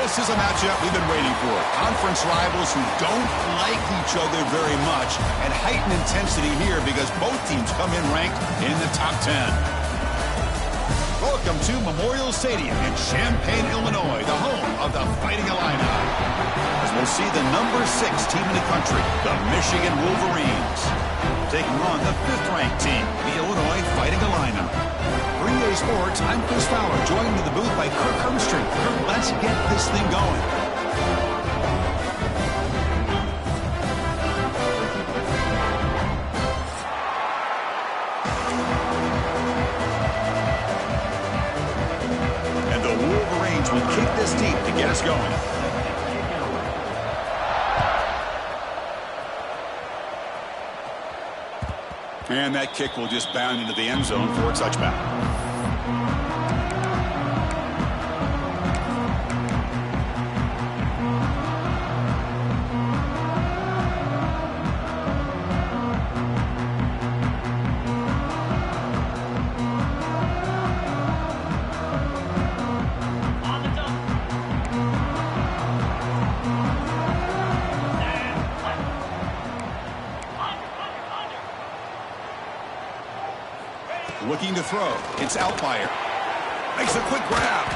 This is a matchup we've been waiting for. Conference rivals who don't like each other very much, and heightened intensity here because both teams come in ranked in the top 10. Welcome to Memorial Stadium in Champaign, Illinois, the home of the Fighting Illini. As we'll see the number 6 team in the country, the Michigan Wolverines, taking on the 5th-ranked team, the Illinois Fighting Illini. For EA Sports, I'm Chris Fowler, joined in the booth by Kirk Hermstreet. Kirk, let's get this thing going. And the Wolverines will kick this deep to get us going. And that kick will just bound into the end zone for a touchback. Looking to throw. It's Outlier. Makes a quick grab.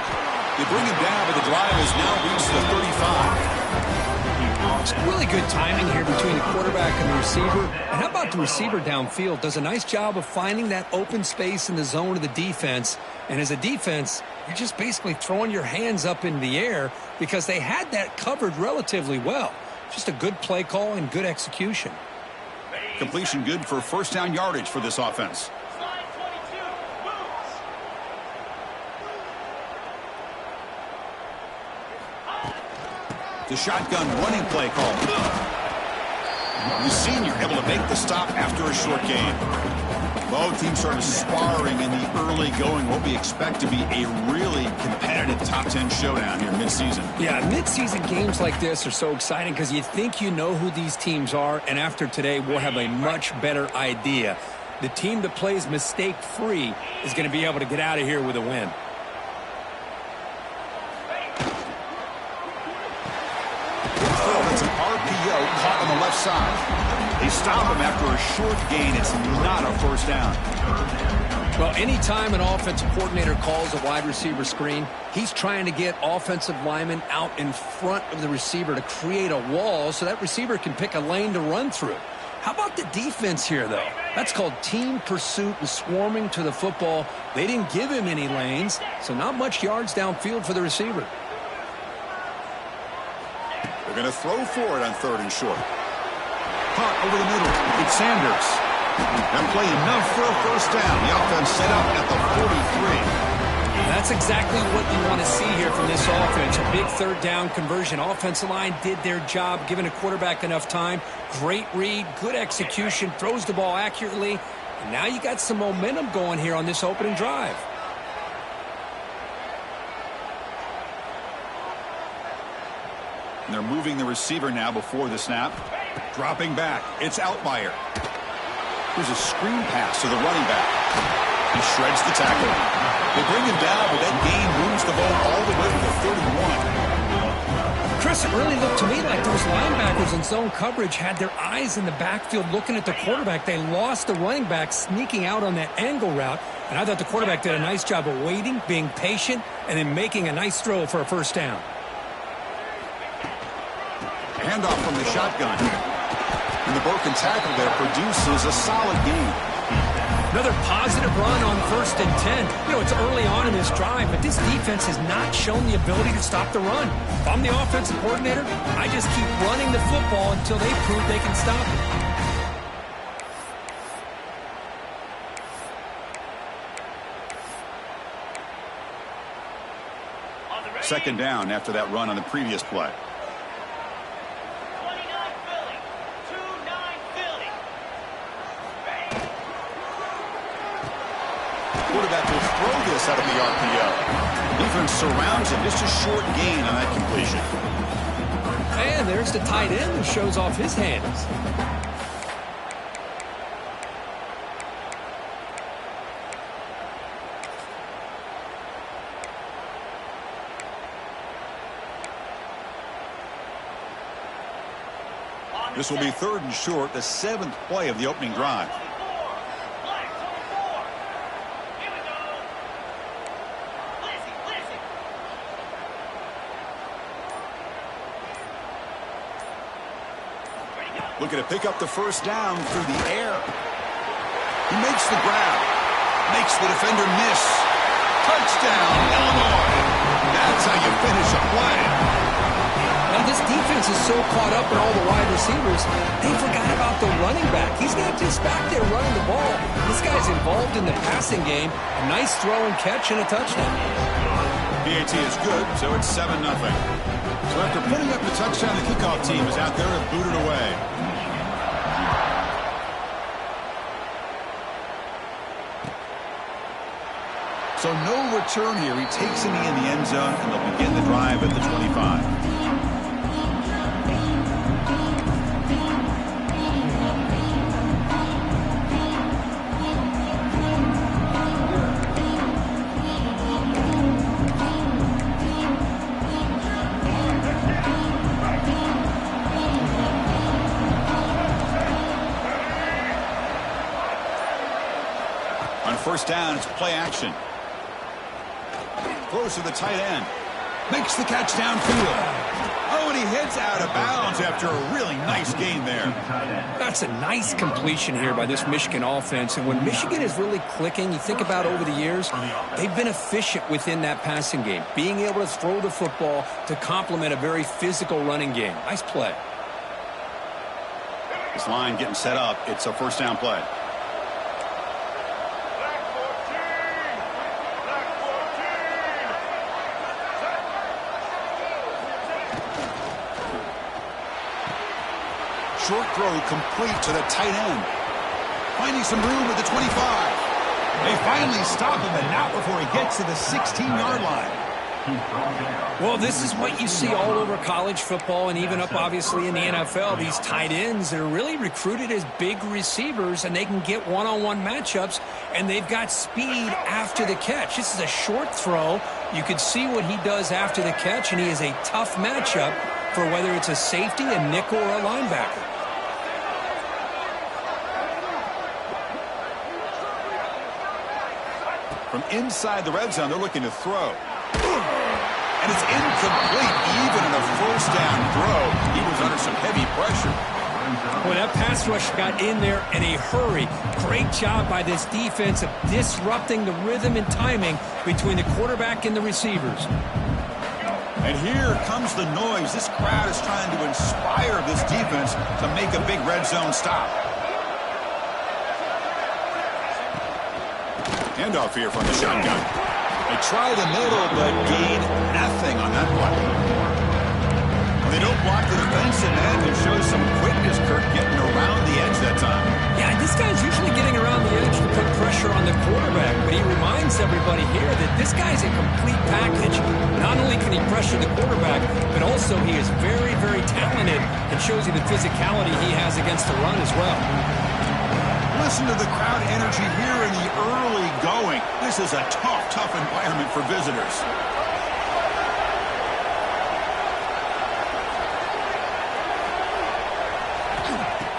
They bring him down, but the drive has now reached the 35. It's really good timing here between the quarterback and the receiver. And how about the receiver downfield? Does a nice job of finding that open space in the zone of the defense. And as a defense, you're just basically throwing your hands up in the air because they had that covered relatively well. Just a good play call and good execution. Completion good for first down yardage for this offense. The shotgun running play call. The senior able to make the stop after a short gain. Both teams sort of sparring in the early going. What we expect to be a really competitive top 10 showdown here midseason. Yeah, midseason games like this are so exciting because you think you know who these teams are, and after today we'll have a much better idea. The team that plays mistake-free is going to be able to get out of here with a win. RPO caught on the left side. They stop him after a short gain. It's not a first down. Well, anytime an offensive coordinator calls a wide receiver screen, he's trying to get offensive linemen out in front of the receiver to create a wall so that receiver can pick a lane to run through. How about the defense here, though? That's called team pursuit and swarming to the football. They didn't give him any lanes, so not much yards downfield for the receiver. They're going to throw for it on 3rd and short. Caught over the middle. It's Sanders. That play enough for a first down. The offense set up at the 43. That's exactly what you want to see here from this offense. A big 3rd down conversion. Offensive line did their job, giving a quarterback enough time. Great read, good execution, throws the ball accurately. And now you got some momentum going here on this opening drive. And they're moving the receiver now before the snap. Dropping back. It's Outlier. Here's a screen pass to the running back. He shreds the tackle. They bring him down, but that gain moves the ball all the way to the 31. Chris, it really looked to me like those linebackers in zone coverage had their eyes in the backfield looking at the quarterback. They lost the running back sneaking out on that angle route. And I thought the quarterback did a nice job of waiting, being patient, and then making a nice throw for a first down. Handoff from the shotgun. And the broken tackle there produces a solid gain. Another positive run on 1st and 10. You know, it's early on in this drive, but this defense has not shown the ability to stop the run. If I'm the offensive coordinator, I just keep running the football until they prove they can stop it. Second down after that run on the previous play. Quarterback will throw this out of the RPO. Defense surrounds him. Just a short gain on that completion. And there's the tight end who shows off his hands. This will be 3rd and short, the 7th play of the opening drive. Looking to pick up the first down through the air. He makes the grab. Makes the defender miss. Touchdown, Illinois. That's how you finish a play. Now, this defense is so caught up in all the wide receivers, they forgot about the running back. He's not just back there running the ball. This guy's involved in the passing game. A nice throw and catch and a touchdown. PAT is good, so it's 7-0. So after putting up the touchdown, the kickoff team is out there to boot it away. So no return here. He takes it in the end zone, and they'll begin the drive at the 25. On first down, it's play action. Throws to the tight end. Makes the catch downfield. Oh, and he heads out of bounds after a really nice gain there. That's a nice completion here by this Michigan offense. And when Michigan is really clicking, you think about over the years, they've been efficient within that passing game. Being able to throw the football to complement a very physical running game. Nice play. This line getting set up. It's a first down play. Short throw complete to the tight end. Finding some room at the 25. They finally stop him, and not before he gets to the 16-yard line. Well, this is what you see all over college football and even up, obviously, in the NFL. These tight ends are really recruited as big receivers, and they can get one-on-one matchups, and they've got speed after the catch. This is a short throw. You can see what he does after the catch, and he is a tough matchup for whether it's a safety, a nickel, or a linebacker. From inside the red zone, they're looking to throw. And it's incomplete, even in a first down throw. He was under some heavy pressure. Boy, that pass rush got in there in a hurry. Great job by this defense of disrupting the rhythm and timing between the quarterback and the receivers. And here comes the noise. This crowd is trying to inspire this defense to make a big red zone stop. Handoff here from the shotgun. They try the middle, but gain nothing on that play. They don't block the defensive end and show some quickness, Kirk, getting around the edge that time. Yeah, this guy's usually getting around the edge to put pressure on the quarterback, but he reminds everybody here that this guy's a complete package. Not only can he pressure the quarterback, but also he is very, very talented and shows you the physicality he has against the run as well. Listen to the crowd energy here in the early going. This is a tough environment for visitors.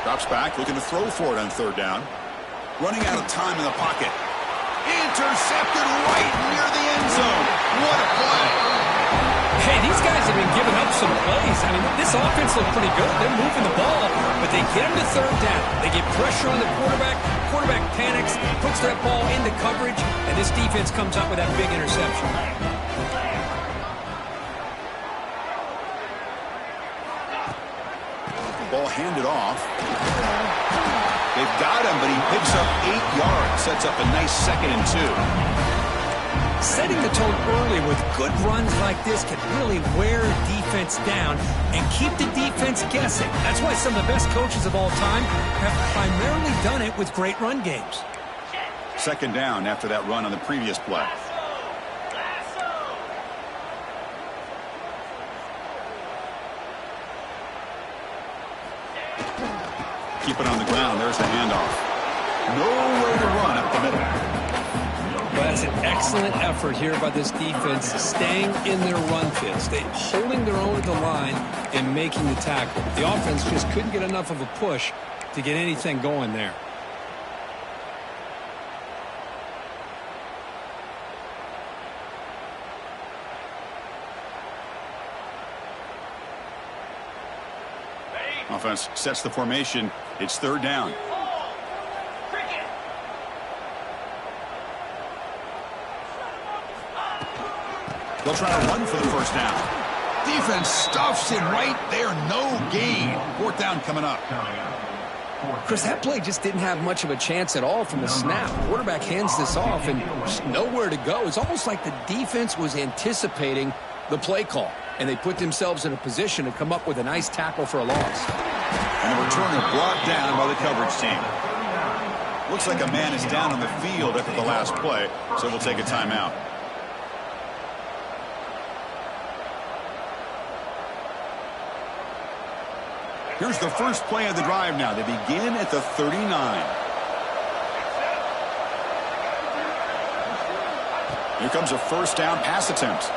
Drops back, looking to throw for it on third down. Running out of time in the pocket. Intercepted right near the end zone. What a play. Hey, these guys have been giving up some plays. I mean, this offense looked pretty good. They're moving the ball, but they get him to third down. They get pressure on the quarterback. Quarterback panics, puts that ball into coverage, and this defense comes up with that big interception. Ball handed off. They've got him, but he picks up 8 yards. Sets up a nice 2nd and 2. Setting the tone early with good runs like this can really wear a defense down and keep the defense guessing. That's why some of the best coaches of all time have primarily done it with great run games. 2nd down after that run on the previous play. Keep it on the ground. There's the handoff. Nowhere to run up the middle. But as That's an excellent effort here by this defense, staying in their run fits, holding their own at the line and making the tackle. The offense just couldn't get enough of a push to get anything going there. Offense sets the formation. It's third down. They'll try to run for the first down. Defense stuffs him right there. No gain. Fourth down coming up. Chris, that play just didn't have much of a chance at all from the snap. Quarterback hands this off and just nowhere to go. It's almost like the defense was anticipating the play call, and they put themselves in a position to come up with a nice tackle for a loss. And the returner brought down by the coverage team. Looks like a man is down on the field after the last play, so we'll take a timeout. Here's the first play of the drive now. They begin at the 39. Here comes a first down pass attempt.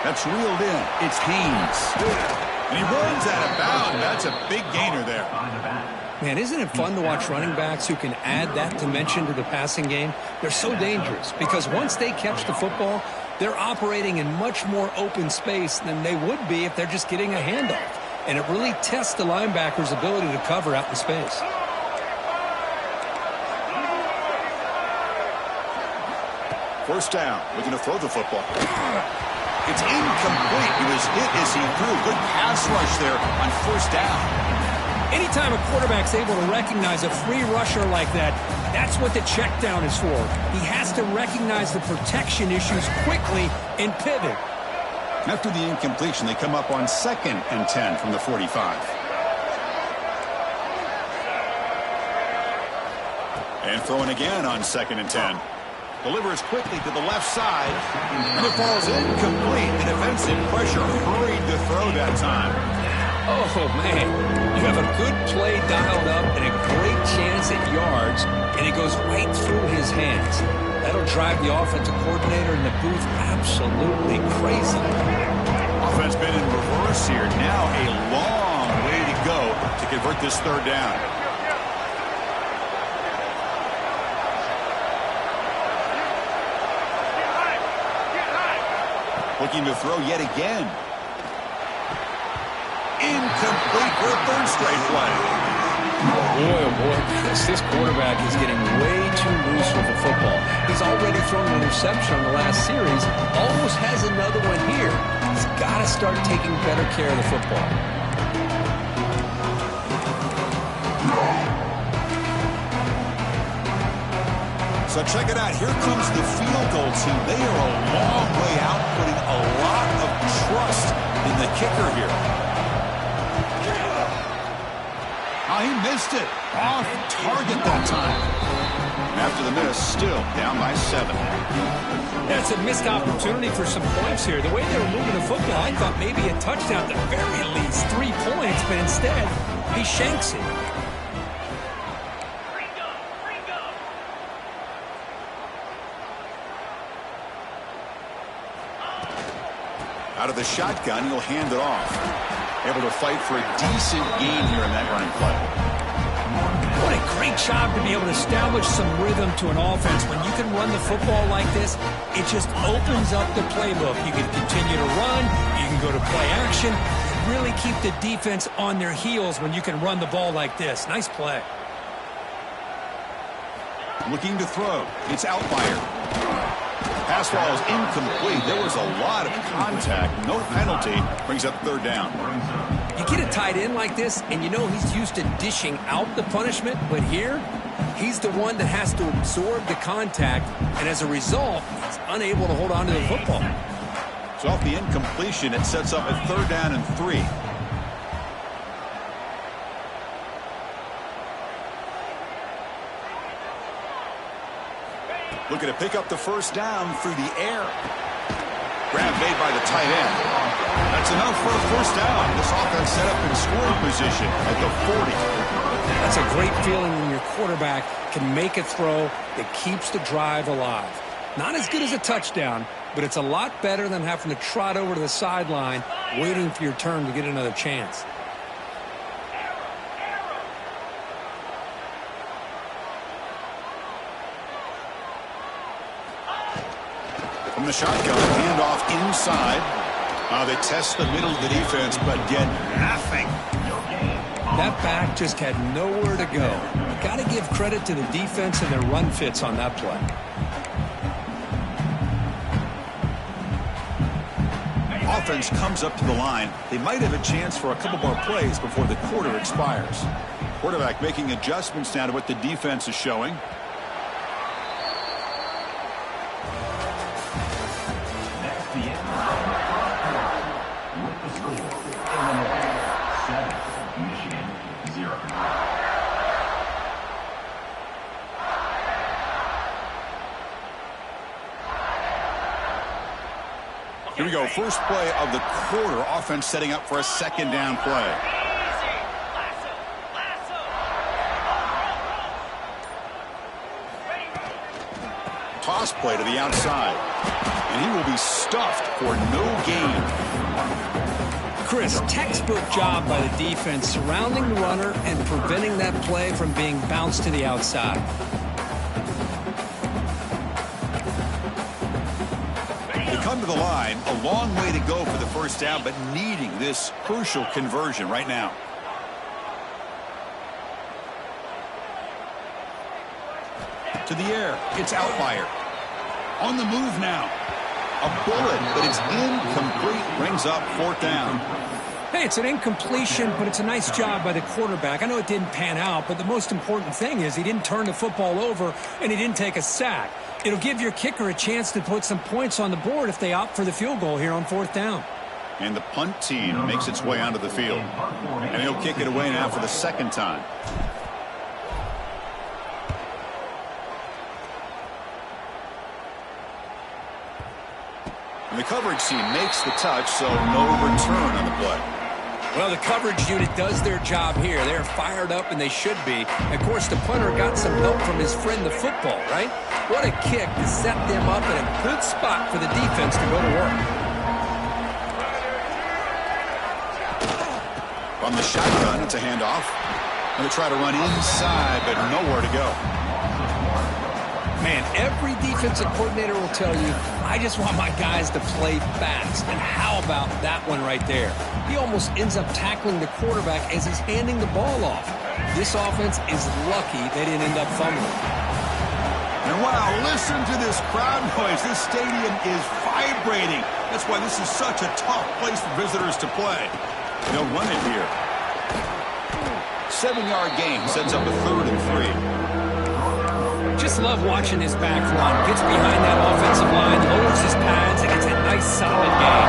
That's reeled in. It's Haynes. And he runs out of bounds. That's a big gainer there. Man, isn't it fun to watch running backs who can add that dimension to the passing game? They're so dangerous because once they catch the football, they're operating in much more open space than they would be if they're just getting a handoff. And it really tests the linebacker's ability to cover out in space. First down, looking to throw the football. It's incomplete. He was hit as he threw. Good pass rush there on first down. Anytime a quarterback's able to recognize a free rusher like that, that's what the check down is for. He has to recognize the protection issues quickly and pivot. After the incompletion, they come up on 2nd and 10 from the 45. And throwing again on 2nd and 10. Delivers quickly to the left side. And it falls incomplete. The defensive pressure hurried the throw that time. Oh, man. You have a good play dialed up and a great chance at yards, and it goes right through his hands. That'll drive the offensive coordinator in the booth absolutely crazy. Offense been in reverse here. Now a long way to go to convert this third down. Looking to throw yet again. Incomplete for a third straight play. Boy, oh boy, this quarterback is getting way too loose with the football. He's already thrown an interception on the last series, almost has another one here. He's got to start taking better care of the football. So check it out. Here comes the field goal team. They are a long way out, putting a lot of trust in the kicker here. Oh, he missed it. Off target that time. After the miss, still down by 7. That's a missed opportunity for some points here. The way they were moving the football, I thought maybe a touchdown at the very least, 3 points, but instead, he shanks it. Out of the shotgun, he'll hand it off. Able to fight for a decent gain here in that running play. What a great job to be able to establish some rhythm to an offense. When you can run the football like this, it just opens up the playbook. You can continue to run. You can go to play action. Really keep the defense on their heels when you can run the ball like this. Nice play. Looking to throw. It's Outlier. Pass ball is incomplete. There was a lot of contact. No penalty. Brings up third down. You get a tight end like this, and you know he's used to dishing out the punishment, but here, he's the one that has to absorb the contact, and as a result, he's unable to hold on to the football. So off the incompletion, it sets up a third down and 3. Looking to pick up the first down through the air. Grab made by the tight end. That's enough for a first down. This offense set up in scoring position at the 40. That's a great feeling when your quarterback can make a throw that keeps the drive alive. Not as good as a touchdown, but it's a lot better than having to trot over to the sideline waiting for your turn to get another chance. From the shotgun, handoff inside. They test the middle of the defense, but get nothing. That back just had nowhere to go. Got to give credit to the defense and their run fits on that play. Offense comes up to the line. They might have a chance for a couple more plays before the quarter expires. Quarterback making adjustments now to what the defense is showing. Here we go. First play of the quarter. Offense setting up for a second down play. Toss play to the outside. And he will be stuffed for no gain. Chris, textbook job by the defense surrounding the runner and preventing that play from being bounced to the outside. Come to the line, a long way to go for the first down, but needing this crucial conversion right now. To the air, it's Outlier. On the move now. A bullet, but it's incomplete, brings up fourth down. Hey, it's an incompletion, but it's a nice job by the quarterback. I know it didn't pan out, but the most important thing is he didn't turn the football over and he didn't take a sack. It'll give your kicker a chance to put some points on the board if they opt for the field goal here on fourth down. And the punt team makes its way onto the field. And he'll kick it away now for the second time. And the coverage team makes the touch, so no return on the play. Well, the coverage unit does their job here. They're fired up, and they should be. Of course, the punter got some help from his friend, the football, right? What a kick to set them up in a good spot for the defense to go to work. From the shotgun, it's a handoff. Going to try to run inside, but nowhere to go. Man, every defensive coordinator will tell you, I just want my guys to play fast. And how about that one right there? He almost ends up tackling the quarterback as he's handing the ball off. This offense is lucky they didn't end up fumbling. And wow, listen to this crowd noise. This stadium is vibrating. That's why this is such a tough place for visitors to play. They'll run it here. 7-yard gain sets up a 3rd and 3. Just love watching his back run. Gets behind that offensive line, lowers his pads, and gets a nice solid gain.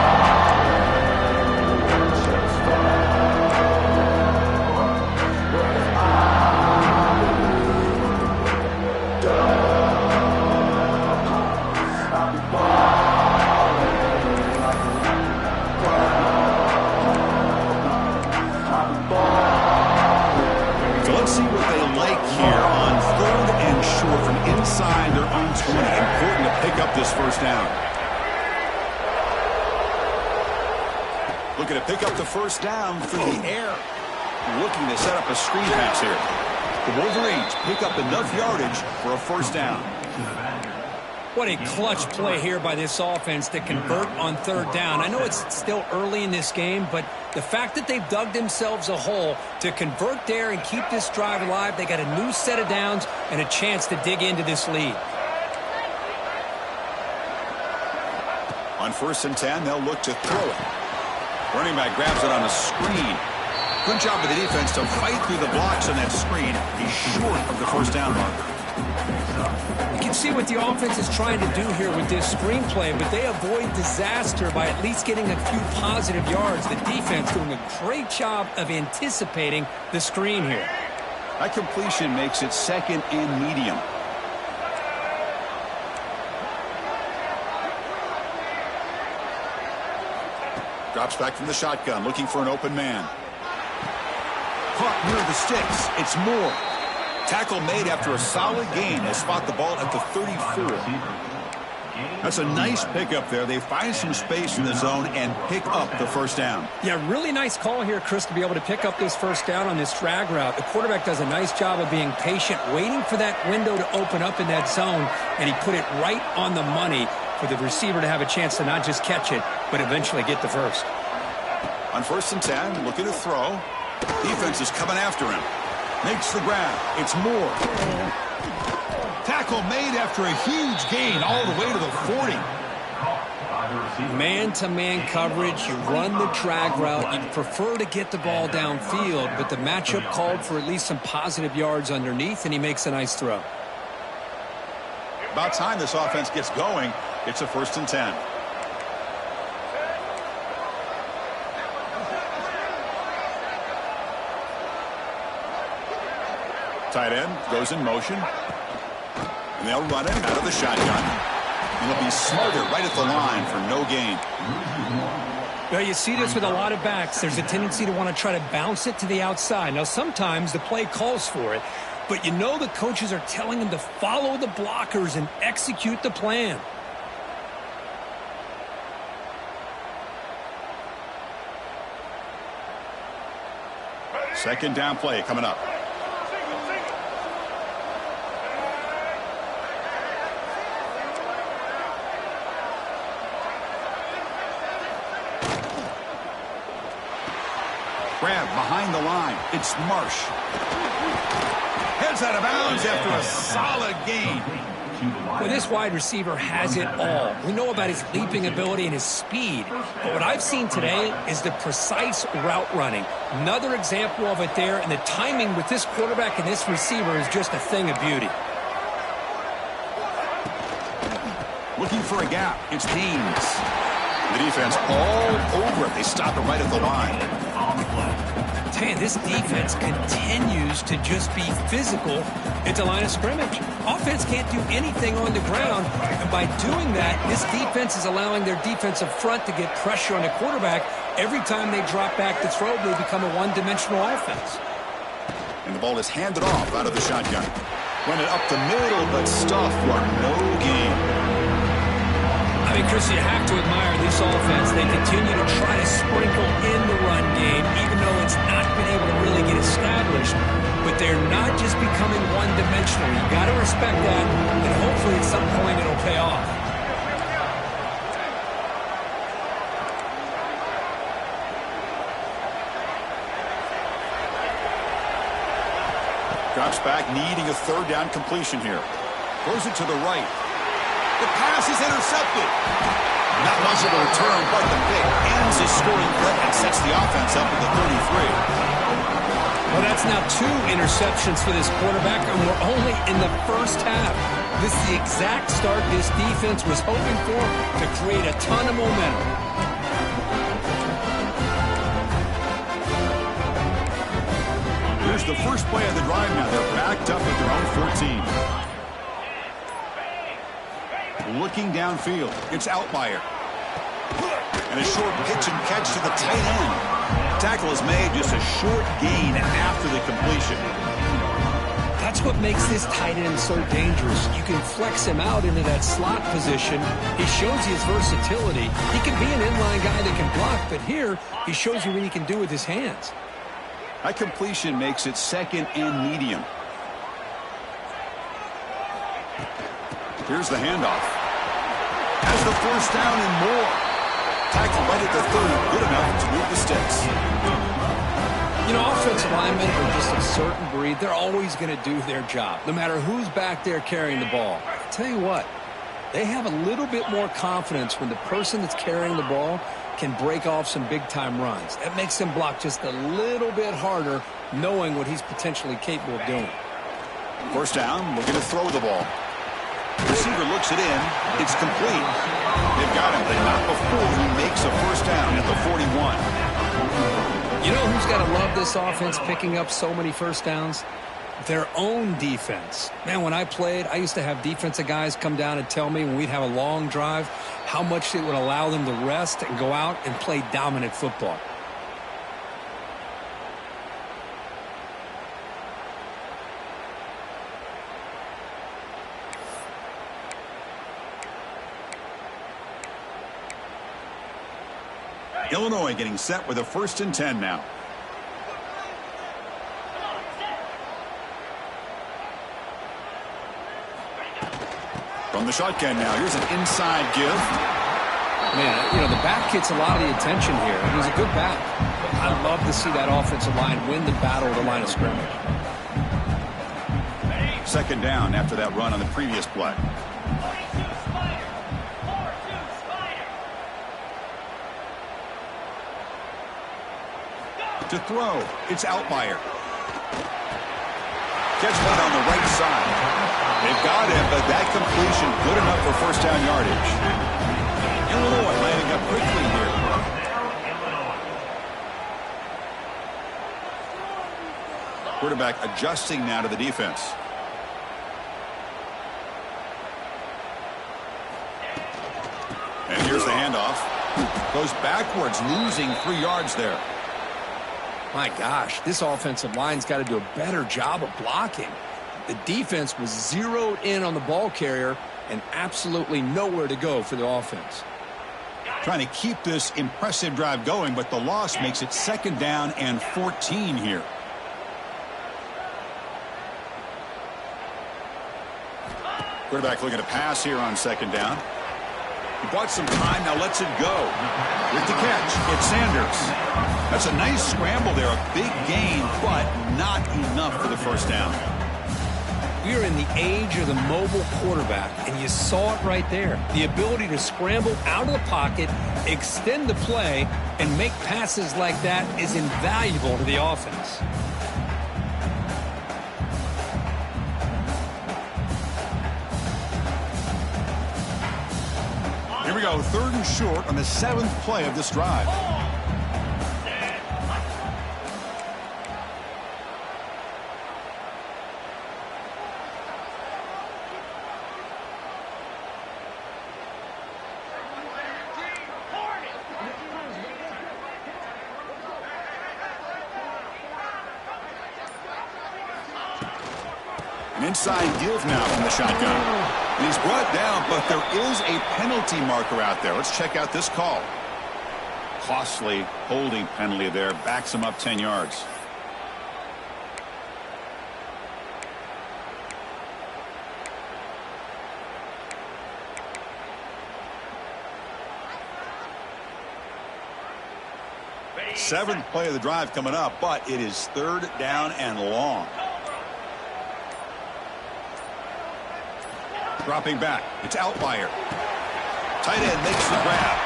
Inside their own 20. Important to pick up this first down. Looking to pick up the first down through the air. Looking to set up a screen pass here. The Wolverines pick up enough yardage for a first down. What a clutch play here by this offense to convert on 3rd down. I know it's still early in this game, but the fact that they've dug themselves a hole to convert there and keep this drive alive, they got a new set of downs and a chance to dig into this lead. On 1st and 10, they'll look to throw it. Running back grabs it on a screen. Good job of the defense to fight through the blocks on that screen. He's short of the first down marker. You can see what the offense is trying to do here with this screenplay, but they avoid disaster by at least getting a few positive yards. The defense doing a great job of anticipating the screen here. That completion makes it 2nd and medium. Drops back from the shotgun, looking for an open man. caught near the sticks. It's Moore. Tackle made after a solid gain. They spot the ball at the 34. That's a nice pickup there. They find some space in the zone and pick up the first down. Yeah, really nice call here, Chris, to be able to pick up this first down on this drag route. The quarterback does a nice job of being patient, waiting for that window to open up in that zone, and he put it right on the money for the receiver to have a chance to not just catch it, but eventually get the first. On 1st and 10, looking to throw. Defense is coming after him. Makes the grab. It's Moore. Tackle made after a huge gain all the way to the 40. Man-to-man coverage, you run the drag route. You prefer to get the ball downfield, but the matchup called for at least some positive yards underneath, and he makes a nice throw. About time this offense gets going. It's a 1st and 10. Tight end goes in motion. And they'll run it out of the shotgun. And they'll be smarter right at the line for no gain. Well, you see this with a lot of backs. There's a tendency to want to try to bounce it to the outside. Now, sometimes the play calls for it, but you know the coaches are telling them to follow the blockers and execute the plan. Second down play coming up. Grab behind the line. It's Marsh. Heads out of bounds after a solid gain. Well, this wide receiver has it all. We know about his leaping ability and his speed. But what I've seen today is the precise route running. Another example of it there, and the timing with this quarterback and this receiver is just a thing of beauty. Looking for a gap. It's Haynes. The defense all over it. They stop it right at the line. Man, this defense continues to just be physical at the line of scrimmage. Offense can't do anything on the ground, and by doing that, this defense is allowing their defensive front to get pressure on the quarterback. Every time they drop back to throw, they become a one-dimensional offense. And the ball is handed off out of the shotgun. Run it up the middle, but stuff for no gain. I mean, Chris, you have to admire this offense. They continue to try to sprinkle in the run game, even though it's not been able to really get established. But they're not just becoming one-dimensional. You got to respect that, and hopefully at some point it'll pay off. Drops back, needing a third down completion here. Throws it to the right. The pass is intercepted. Not much of a return, but the pick ends his scoring threat and sets the offense up at the 33. Well, that's now 2 interceptions for this quarterback, and we're only in the first half. This is the exact start this defense was hoping for to create a ton of momentum. Here's the first play of the drive now. They're backed up at their own 14. Looking downfield. It's Outlier. And a short pitch and catch to the tight end. Tackle is made, just a short gain after the completion. That's what makes this tight end so dangerous. You can flex him out into that slot position. He shows you his versatility. He can be an inline guy that can block, but here he shows you what he can do with his hands. That completion makes it second and medium. Here's the handoff. Has the first down and more. Tackle right at the 30. Good enough to move the sticks. You know, offensive linemen are just a certain breed. They're always going to do their job, no matter who's back there carrying the ball. I tell you what, they have a little bit more confidence when the person that's carrying the ball can break off some big-time runs. That makes them block just a little bit harder, knowing what he's potentially capable of doing. First down, looking to throw the ball. Receiver looks it in. It's complete. They've got him, but not before he makes a first down at the 41. You know who's got to love this offense picking up so many first downs? Their own defense. Man, when I played, I used to have defensive guys come down and tell me when we'd have a long drive how much it would allow them to rest and go out and play dominant football. Illinois getting set with a 1st and 10 now. From the shotgun now, here's an inside give. Man, you know, the back gets a lot of the attention here. He's a good back. I love to see that offensive line win the battle at the line of scrimmage. 2nd down after that run on the previous play. To throw, it's Outlier. Gets one on the right side. They've got him, but that completion good enough for 1st down yardage. Illinois landing up quickly here. Quarterback adjusting now to the defense. And here's the handoff. Goes backwards, losing 3 yards there. My gosh, this offensive line's got to do a better job of blocking. The defense was zeroed in on the ball carrier and absolutely nowhere to go for the offense. Trying to keep this impressive drive going, but the loss makes it 2nd down and 14 here. Quarterback looking to pass here on 2nd down. He bought some time, now lets it go. With the catch, it's Sanders. That's a nice scramble there, a big gain, but not enough for the 1st down. We are in the age of the mobile quarterback, and you saw it right there. The ability to scramble out of the pocket, extend the play, and make passes like that is invaluable to the offense. Here we go, 3rd and short on the 7th play of this drive. An inside give now from the shotgun. And he's brought down, but there is a penalty marker out there. Let's check out this call. Costly holding penalty there. Backs him up 10 yards. Seventh play of the drive coming up, but it is 3rd down and long. Dropping back, it's Outlier. Tight end makes the grab.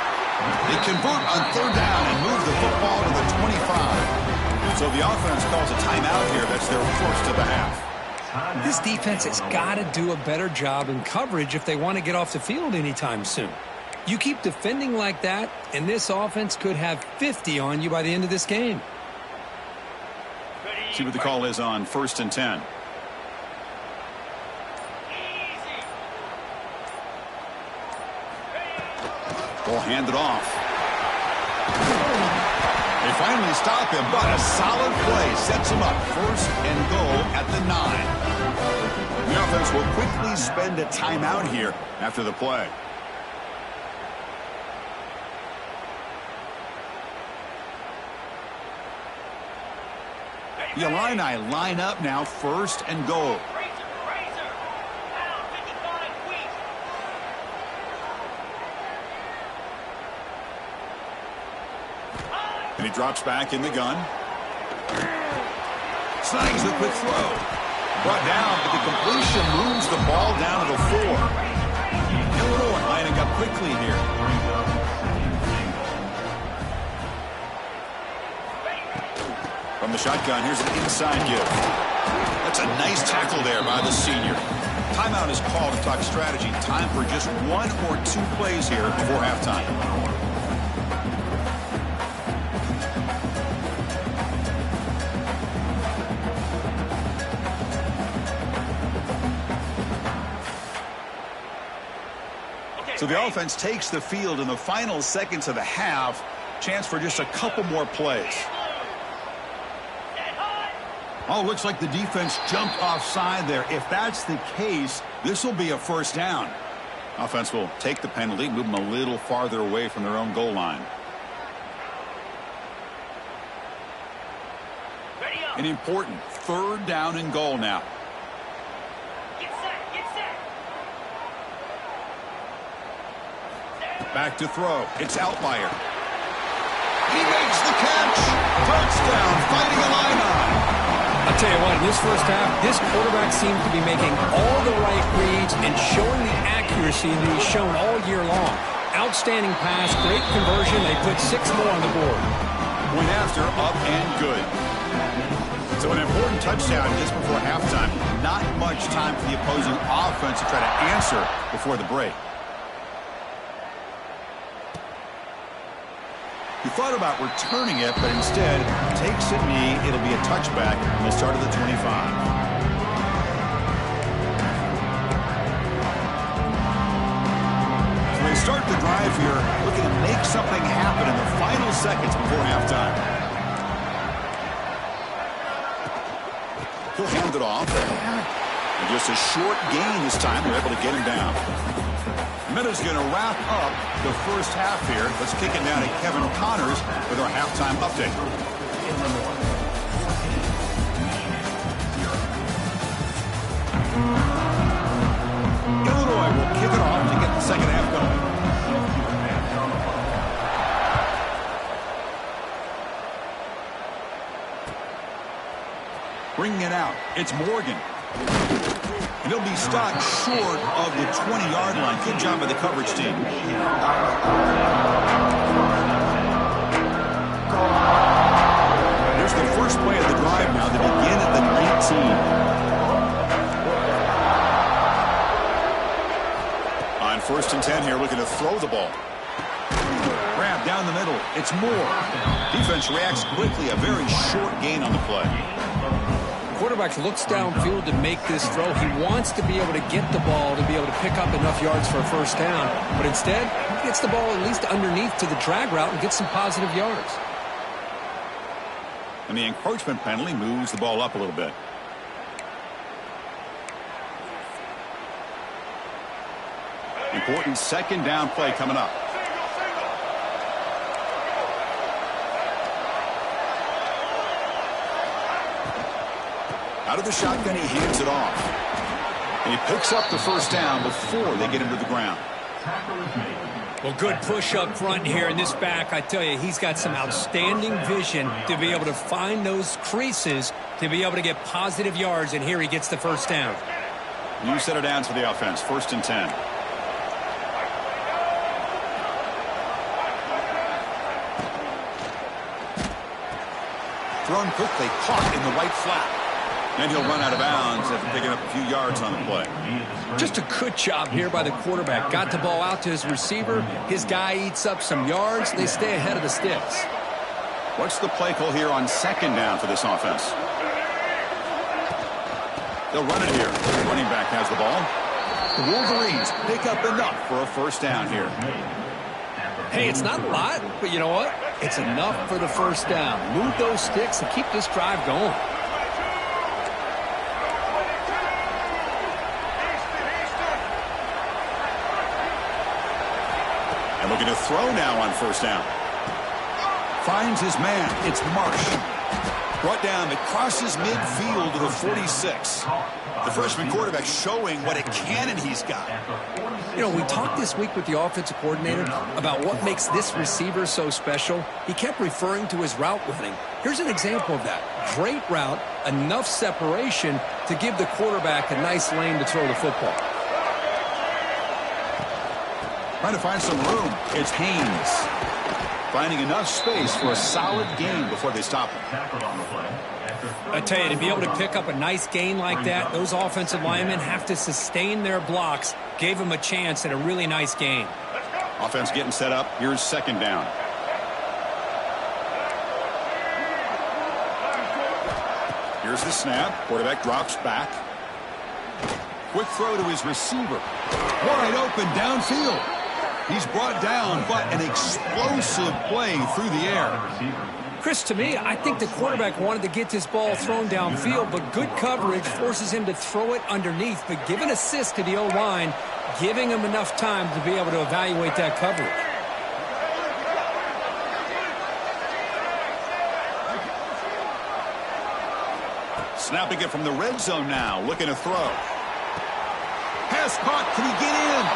They convert on 3rd down and move the football to the 25. So the offense calls a timeout here. That's their 1st of the half. This defense has got to do a better job in coverage if they want to get off the field anytime soon. You keep defending like that, and this offense could have 50 on you by the end of this game. See what the call is on 1st and 10. Ball handed off. They finally stop him, but a solid play sets him up. 1st and goal at the 9. The offense will quickly spend a timeout here after the play. The Illini line up now, 1st and goal. And he drops back in the gun. Snags the quick throw. Brought down, but the completion moves the ball down to the 4. Illinois lining up quickly here. From the shotgun, here's an inside give. That's a nice tackle there by the senior. Timeout is called to talk strategy. Time for just 1 or 2 plays here before halftime. So the offense takes the field in the final seconds of the half. Chance for just a couple more plays. Oh, looks like the defense jumped offside there. If that's the case, this will be a 1st down. Offense will take the penalty, move them a little farther away from their own goal line. An important 3rd down and goal now. Get set, get set. Back to throw. It's Outlier. He makes the catch. Touchdown, fighting a line on. I'll tell you what, in this first half, this quarterback seems to be making all the right reads and showing the accuracy that he's shown all year long. Outstanding pass, great conversion. They put 6 more on the board. Went after, up and good. So an important touchdown just before halftime. Not much time for the opposing offense to try to answer before the break. He thought about returning it, but instead takes a knee. It'll be a touchback on the start of the 25. So they start the drive here, looking to make something happen in the final seconds before halftime. He'll hand it off. And just a short gain this time. They're able to get him down. Minutes going to wrap up the first half here. Let's kick it down to Kevin Connors with our halftime update. Illinois will kick it off to get the second half going. Bringing it out, it's Morgan. And he'll be stopped short of the 20-yard line. Good job by the coverage team. Here's the first play of the drive now. They begin at the 19. On 1st and 10 here, looking to throw the ball. Grab down the middle. It's Moore. Defense reacts quickly. A very short gain on the play. Quarterback looks downfield to make this throw. He wants to be able to get the ball to be able to pick up enough yards for a first down. But instead, he gets the ball at least underneath to the drag route and gets some positive yards. And the encroachment penalty moves the ball up a little bit. Important 2nd down play coming up. Out of the shotgun, he hands it off. And he picks up the first down before they get him to the ground. Well, good push up front here in this back. I tell you, he's got some outstanding vision to be able to find those creases to be able to get positive yards, and here he gets the first down. New set of downs for the offense, 1st and 10. Thrown quickly, caught in the right flat. And he'll run out of bounds after picking up a few yards on the play. Just a good job here by the quarterback. Got the ball out to his receiver. His guy eats up some yards. They stay ahead of the sticks. What's the play call here on 2nd down for this offense? They'll run it here. The running back has the ball. The Wolverines pick up enough for a first down here. Hey, it's not a lot, but you know what? It's enough for the first down. Move those sticks and keep this drive going. And looking to throw now on first down. Finds his man. It's Marsh. Brought down. It crosses midfield to the 46. The freshman quarterback showing what a cannon he's got. You know, we talked this week with the offensive coordinator about what makes this receiver so special. He kept referring to his route running. Here's an example of that. Great route, enough separation to give the quarterback a nice lane to throw the football. Trying to find some room. It's Haynes. Finding enough space for a solid gain before they stop him. I tell you, to be able to pick up a nice gain like that, those offensive linemen have to sustain their blocks. Gave him a chance at a really nice gain. Offense getting set up. Here's 2nd down. Here's the snap. Quarterback drops back. Quick throw to his receiver. Wide open downfield. He's brought down, but an explosive play through the air. Chris, to me, I think the quarterback wanted to get this ball thrown downfield, but good coverage forces him to throw it underneath. But give an assist to the O-line, giving him enough time to be able to evaluate that coverage. Snapping it from the red zone now, looking to throw. Pass caught, can he get in?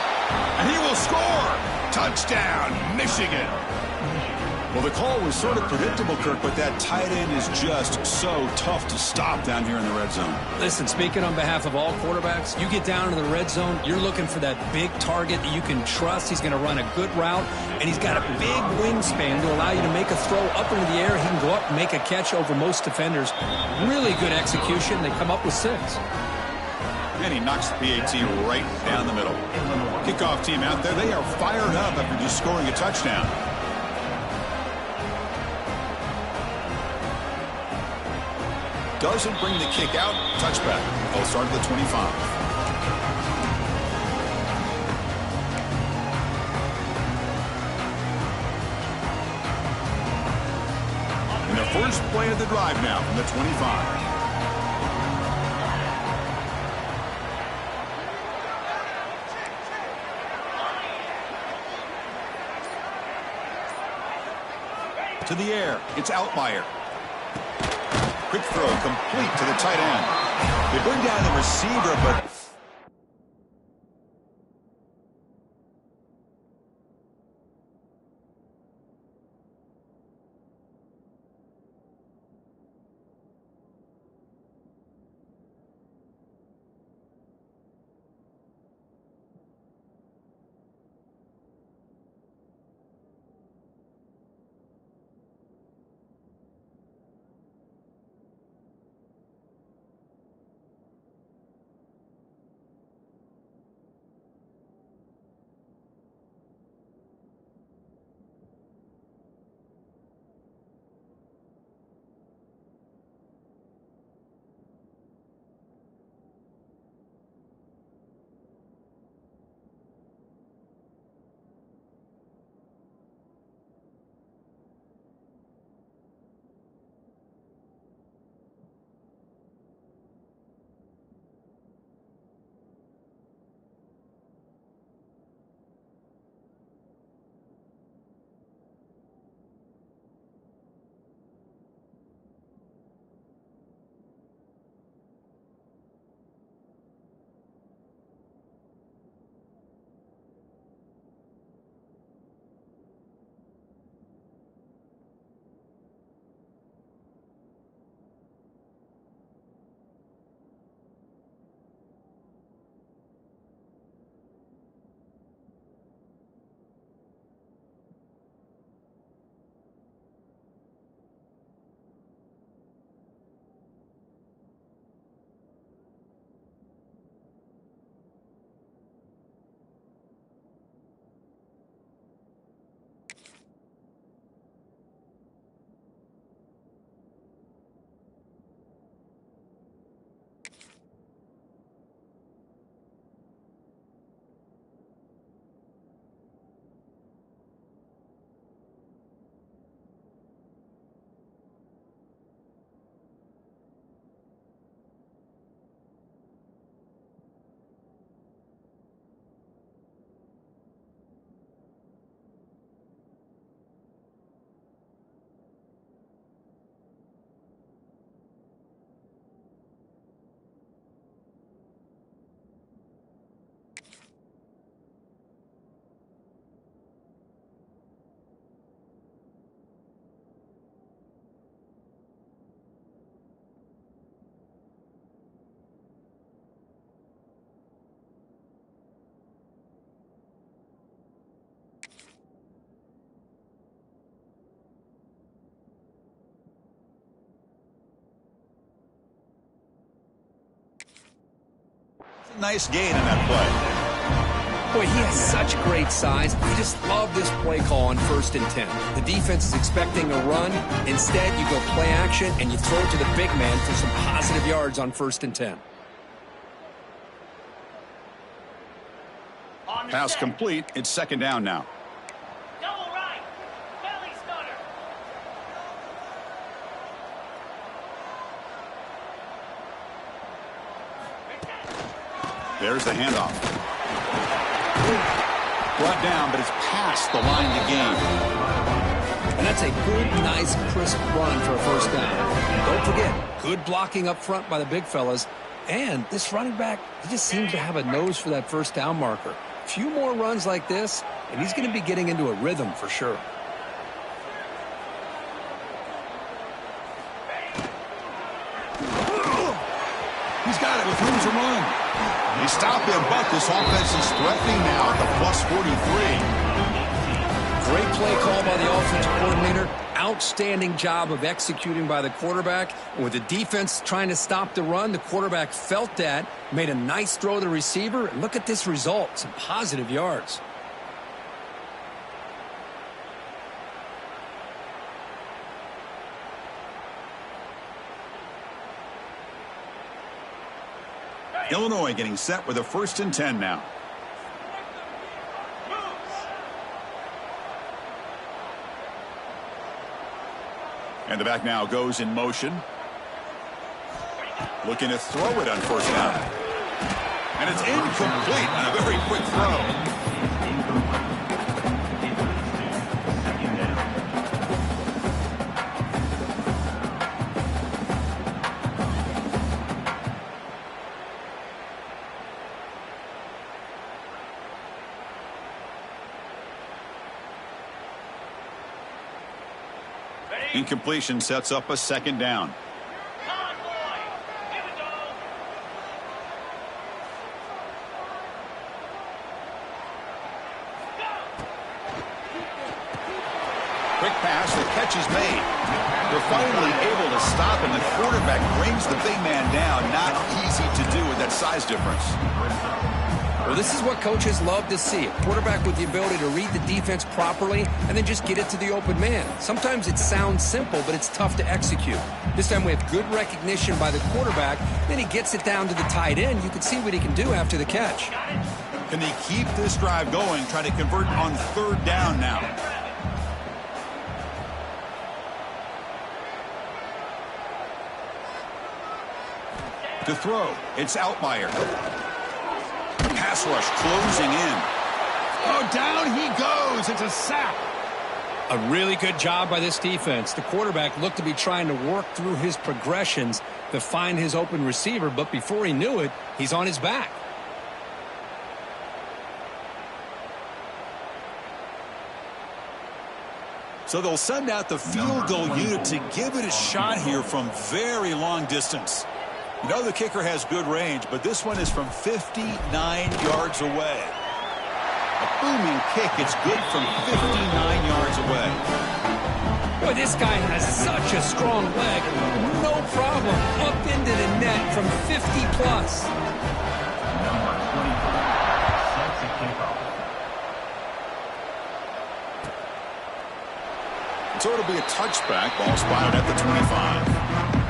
And he will score! Touchdown, Michigan! Well, the call was sort of predictable, Kirk, but that tight end is just so tough to stop down here in the red zone. Listen, speaking on behalf of all quarterbacks, you get down to the red zone, you're looking for that big target that you can trust. He's going to run a good route, and he's got a big wingspan to allow you to make a throw up into the air. He can go up and make a catch over most defenders. Really good execution. They come up with 6. And he knocks the PAT right down the middle. Kickoff team out there, they are fired up after just scoring a touchdown. Doesn't bring the kick out. Touchback. They'll start at the 25. And the first play of the drive now from the 25. To the air. It's Outlier. Quick throw complete to the tight end. They bring down the receiver, but nice gain in that play. Boy, he has such great size. I just love this play call on 1st and 10. The defense is expecting a run. Instead, you go play action, and you throw it to the big man for some positive yards on 1st and 10. Pass complete. It's 2nd down now. Double right. Belly stunner. There's the handoff. Brought down, but it's past the line to gain. And that's a good, nice, crisp run for a first down. Don't forget, good blocking up front by the big fellas. And this running back, he just seems to have a nose for that first down marker. A few more runs like this, and he's going to be getting into a rhythm for sure. He's got it with room to run. They stop him, but this offense is threatening now at the plus 43. Great play call by the offensive coordinator. Outstanding job of executing by the quarterback. And with the defense trying to stop the run, the quarterback felt that, made a nice throw to the receiver. And look at this result, some positive yards. Illinois getting set with a 1st and 10 now. And the back now goes in motion. Looking to throw it on 1st down. And it's incomplete on a very quick throw. Incompletion sets up a 2nd down. Quick pass, the catch is made. They're finally able to stop, and the quarterback brings the big man down. Not easy to do with that size difference. Well, this is what coaches love to see. A quarterback with the ability to read the defense properly and then just get it to the open man. Sometimes it sounds simple, but it's tough to execute. This time we have good recognition by the quarterback. Then he gets it down to the tight end. You can see what he can do after the catch. Can they keep this drive going, try to convert on 3rd down now? To throw, it's Altmaier. Pass rush closing in. Oh, down he goes. It's a sack. A really good job by this defense. The quarterback looked to be trying to work through his progressions to find his open receiver, but before he knew it, he's on his back. So they'll send out the field goal unit to give it a shot here from very long distance. You know the kicker has good range, but this one is from 59 yards away. A booming kick. It's good from 59 yards away. Boy, this guy has such a strong leg. No problem. Up into the net from 50 plus. So it'll be a touchback. Ball spotted at the 25.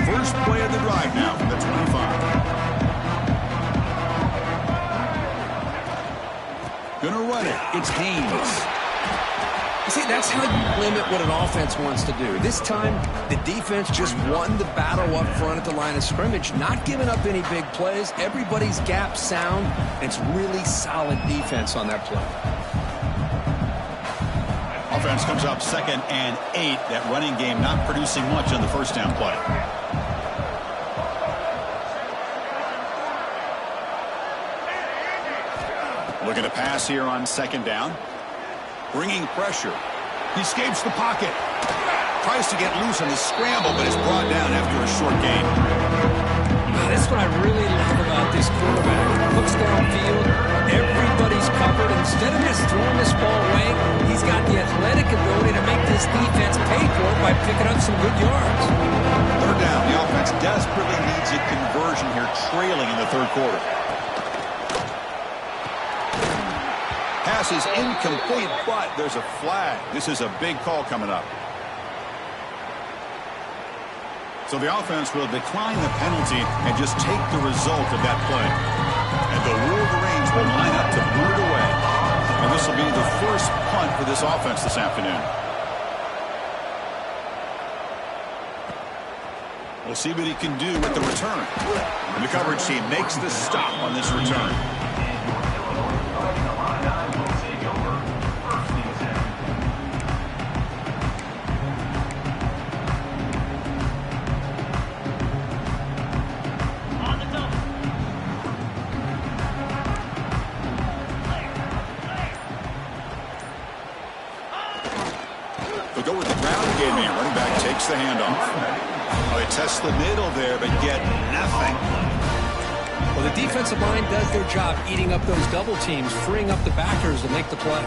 First play of the drive now from the 25. Gonna run it. It's Haynes. You see, that's how you limit what an offense wants to do. This time, the defense just won the battle up front at the line of scrimmage, not giving up any big plays. Everybody's gap sound, and it's really solid defense on that play. Offense comes up 2nd and 8. That running game not producing much on the 1st down play. Looking to pass here on 2nd down. Bringing pressure. He escapes the pocket. Tries to get loose on the scramble, but is brought down after a short gain. That's what I really love about this quarterback. Looks downfield. Everybody's covered. Instead of just throwing this ball away, he's got the athletic ability to make this defense pay for it by picking up some good yards. 3rd down. The offense desperately needs a conversion here, trailing in the 3rd quarter. Pass is incomplete, but there's a flag. This is a big call coming up. So the offense will decline the penalty and just take the result of that play. And the Wolverines will line up to boot it away. And this will be the first punt for this offense this afternoon. We'll see what he can do with the return. And the coverage team makes the stop on this return. On the double. They'll go with the ground game here. Running back takes the handoff. Oh, they test the middle there, but get nothing. Well, the defensive line does their job eating up those double teams, freeing up the backers to make the play.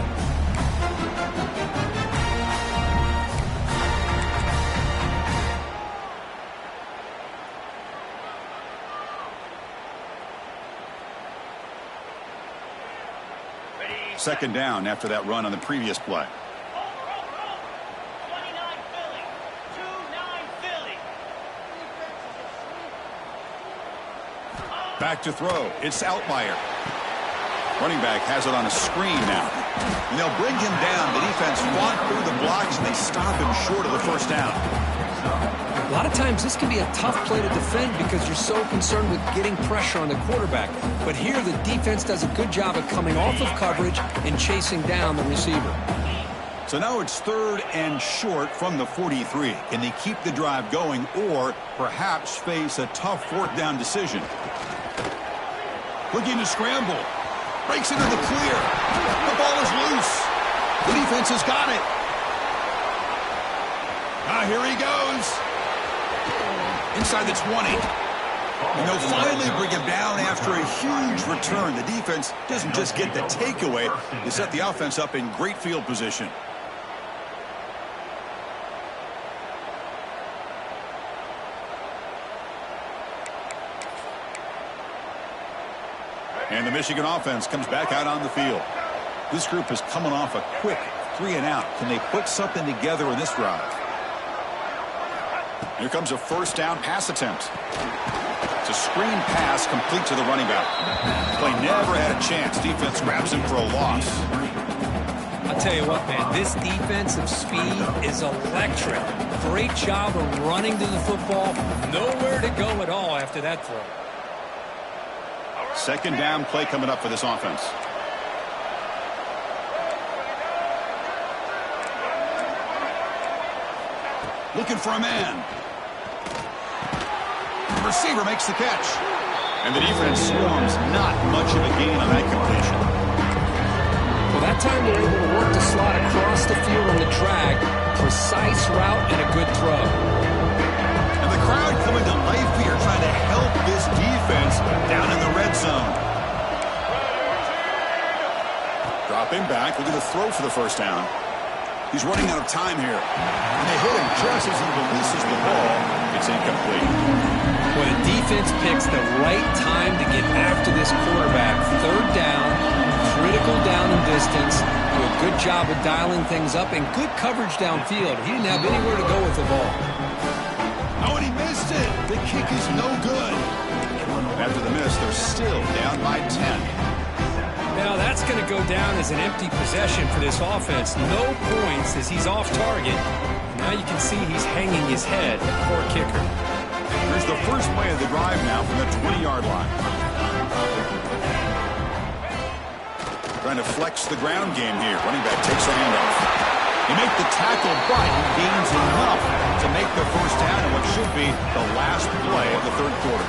Second down after that run on the previous play. Over. 29 Philly. 2-9 Philly. Back to throw. It's Outlier. Running back has it on a screen now. And they'll bring him down. The defense fought through the blocks, and they stop him short of the first down. A lot of times this can be a tough play to defend because you're so concerned with getting pressure on the quarterback. But here the defense does a good job of coming off of coverage and chasing down the receiver. So now it's 3rd and short from the 43. Can they keep the drive going or perhaps face a tough 4th down decision? Looking to scramble. Breaks into the clear. The ball is loose. The defense has got it. Here he goes. Inside the 20. And they'll finally bring him down after a huge return. The defense doesn't just get the takeaway. They set the offense up in great field position. And the Michigan offense comes back out on the field. This group is coming off a quick 3-and-out. Can they put something together in this drive? Here comes a 1st down pass attempt. It's a screen pass complete to the running back. Play never had a chance. Defense grabs him for a loss. I'll tell you what, man, this defensive speed is electric. Great job of running to the football. Nowhere to go at all after that throw. 2nd down play coming up for this offense. Looking for a man. The receiver makes the catch. And the defense swarms. Not much of a gain on that completion. Well, that time they're able to work the slot across the field on the drag. Precise route and a good throw. And the crowd coming to life here, trying to help this defense down in the red zone. Dropping back, looking to throw for the 1st down. He's running out of time here. And they hit him just as he releases the ball. It's incomplete. Well, the defense picks the right time to get after this quarterback. 3rd down, critical down and distance. Do a good job of dialing things up and good coverage downfield. He didn't have anywhere to go with the ball. Oh, and he missed it. The kick is no good. After the miss, they're still down by 10. Now that's going to go down as an empty possession for this offense. No points as he's off target. Now you can see he's hanging his head. Poor kicker. Here's the first play of the drive now from the 20-yard line. Trying to flex the ground game here. Running back takes a handoff. They make the tackle, but he gains enough to make the 1st down in what should be the last play of the 3rd quarter.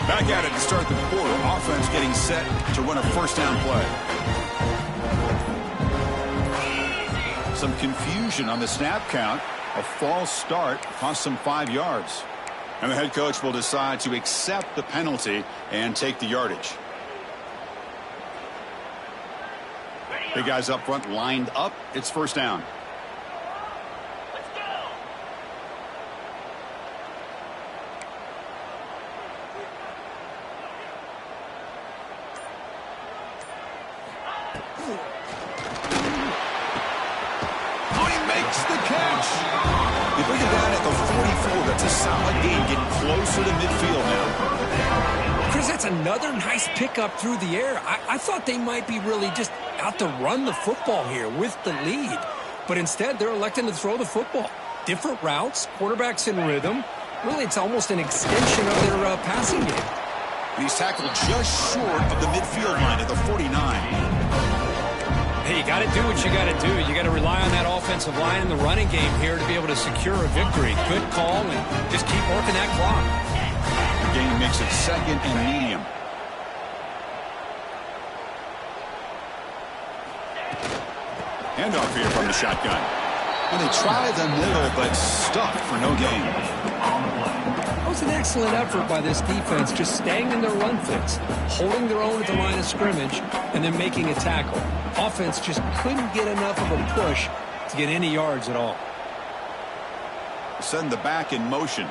Back at it to start the quarter. Offense getting set to run a 1st down play. Some confusion on the snap count. A false start cost them 5 yards. And the head coach will decide to accept the penalty and take the yardage. Big guys up front lined up. It's 1st down. Let's go. You bring it down at the 44. That's a solid gain, getting closer to midfield now. Chris, that's another nice pickup through the air. I thought they might be really just out to run the football here with the lead. But instead, they're electing to throw the football. Different routes, quarterbacks in rhythm. Really, it's almost an extension of their passing game. He's tackled just short of the midfield line at the 49. Hey, you got to do what you got to do. You got to rely on that offensive line in the running game here to be able to secure a victory. Good call, and just keep working that clock. The game makes it second and medium. Handoff here from the shotgun. And they try the middle, but stuck for no gain. That was an excellent effort by this defense, just staying in their run fits, holding their own at the line of scrimmage, and then making a tackle. Offense just couldn't get enough of a push to get any yards at all. Send the back in motion.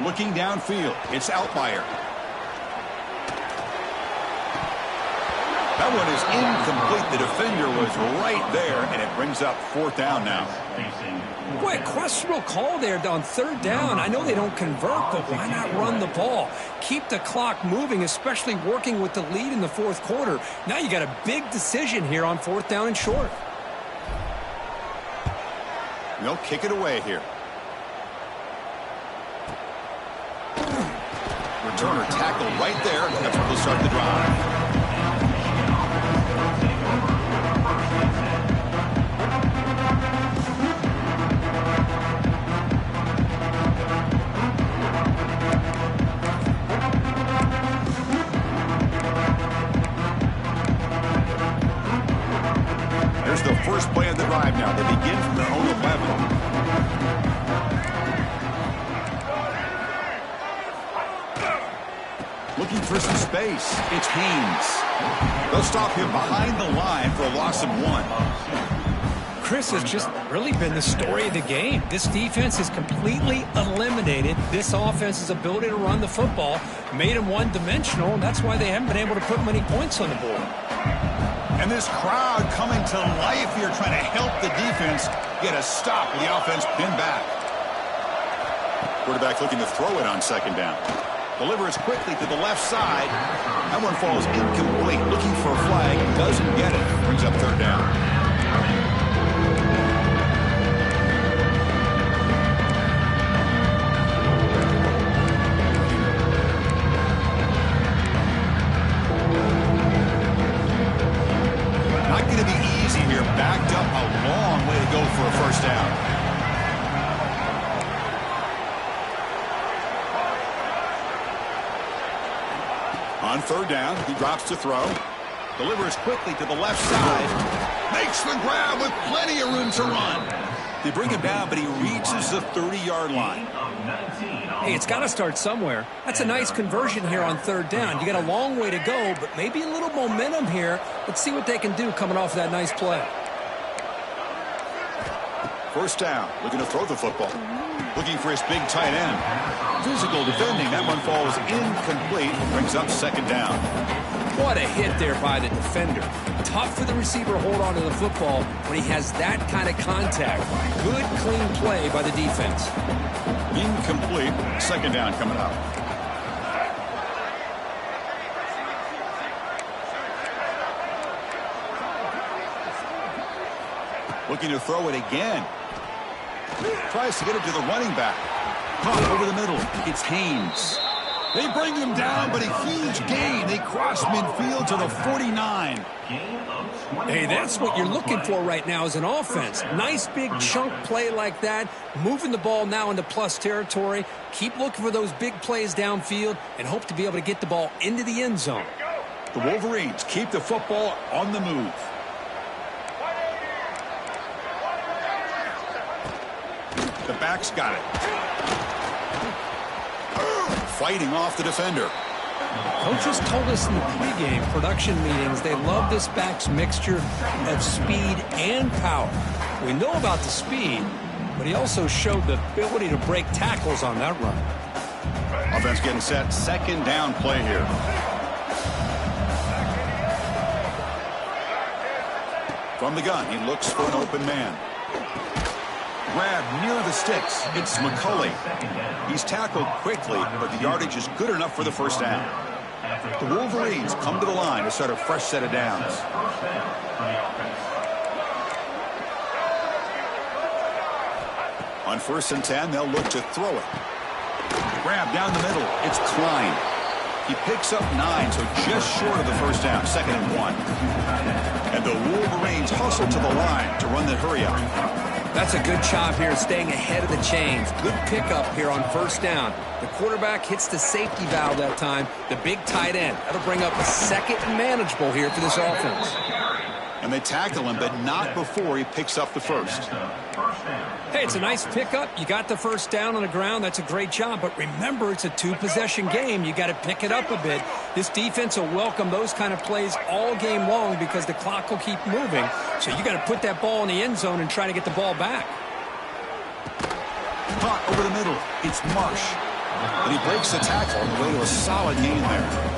Looking downfield, it's Outlier. That one is incomplete. The defender was right there, and it brings up fourth down now. Boy, a questionable call there on third down. I know they don't convert, but why not run the ball? Keep the clock moving, especially working with the lead in the fourth quarter. Now you got a big decision here on fourth down and short. They'll kick it away here. Returner tackled right there. That's where they'll start the drive. There's the first play of the drive now. They begin from their own 11. Looking for some space. It's Haynes. They'll stop him behind the line for a loss of 1. Chris has just really been the story of the game. This defense has completely eliminated this offense's ability to run the football, made them one-dimensional, and that's why they haven't been able to put many points on the board. And this crowd coming to life here, trying to help the defense get a stop with the offense pinned back. Quarterback looking to throw it on second down. Delivers quickly to the left side. That one falls incomplete. Looking for a flag. Doesn't get it. Brings up third down. Not going to be easy here. Backed up a long way to go for a first down. On third down, he drops to throw. Delivers quickly to the left side. Makes the grab with plenty of room to run. They bring him down, but he reaches the 30-yard line. Hey, it's got to start somewhere. That's a nice conversion here on third down. You got a long way to go, but maybe a little momentum here. Let's see what they can do coming off that nice play. First down, looking to throw the football. Looking for his big tight end. Physical defending. That one falls incomplete. Brings up second down. What a hit there by the defender. Tough for the receiver to hold on to the football when he has that kind of contact. Good, clean play by the defense. Incomplete. Second down coming up. Looking to throw it again. Tries to get it to the running back. Caught over the middle. It's Haynes. They bring him down, but a huge gain. They cross midfield to the 49. Hey, that's what you're looking for right now as an offense. Nice big chunk play like that. Moving the ball now into plus territory. Keep looking for those big plays downfield and hope to be able to get the ball into the end zone. The Wolverines keep the football on the move. The back's got it. Fighting off the defender. Coaches told us in the pregame production meetings they love this back's mixture of speed and power. We know about the speed, but he also showed the ability to break tackles on that run. Offense getting set. Second down play here. From the gun, he looks for an open man. grab near the sticks. It's McCulley. He's tackled quickly, but the yardage is good enough for the first down. The Wolverines come to the line to start a fresh set of downs. On 1st and 10, they'll look to throw it. Grab down the middle. It's Klein. He picks up 9, so just short of the first down. 2nd and 1. And the Wolverines hustle to the line to run the hurry-up. That's a good job here, staying ahead of the chains. Good pickup here on 1st down. The quarterback hits the safety valve that time. The big tight end. That'll bring up a 2nd and manageable here for this offense. And they tackle him, but not before he picks up the first. Hey, it's a nice pickup. You got the first down on the ground. That's a great job. But remember, it's a 2-possession game. You got to pick it up a bit. This defense will welcome those kind of plays all game long because the clock will keep moving. So you got to put that ball in the end zone and try to get the ball back. Caught over the middle. It's Marsh. And he breaks the tackle on the way to a solid gain there.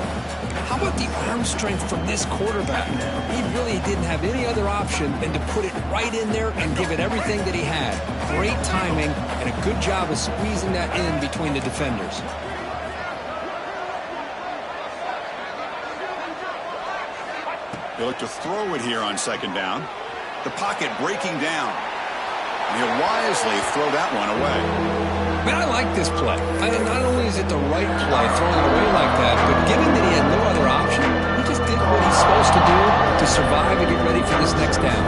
How about the arm strength from this quarterback? He really didn't have any other option than to put it right in there and give it everything that he had. Great timing and a good job of squeezing that in between the defenders. They look to throw it here on 2nd down. The pocket breaking down. And he'll wisely throw that one away. Man, I like this play. Not only is it the right play, throwing it away like that, but given that he had no other option, he just did what he's supposed to do to survive and get ready for this next down.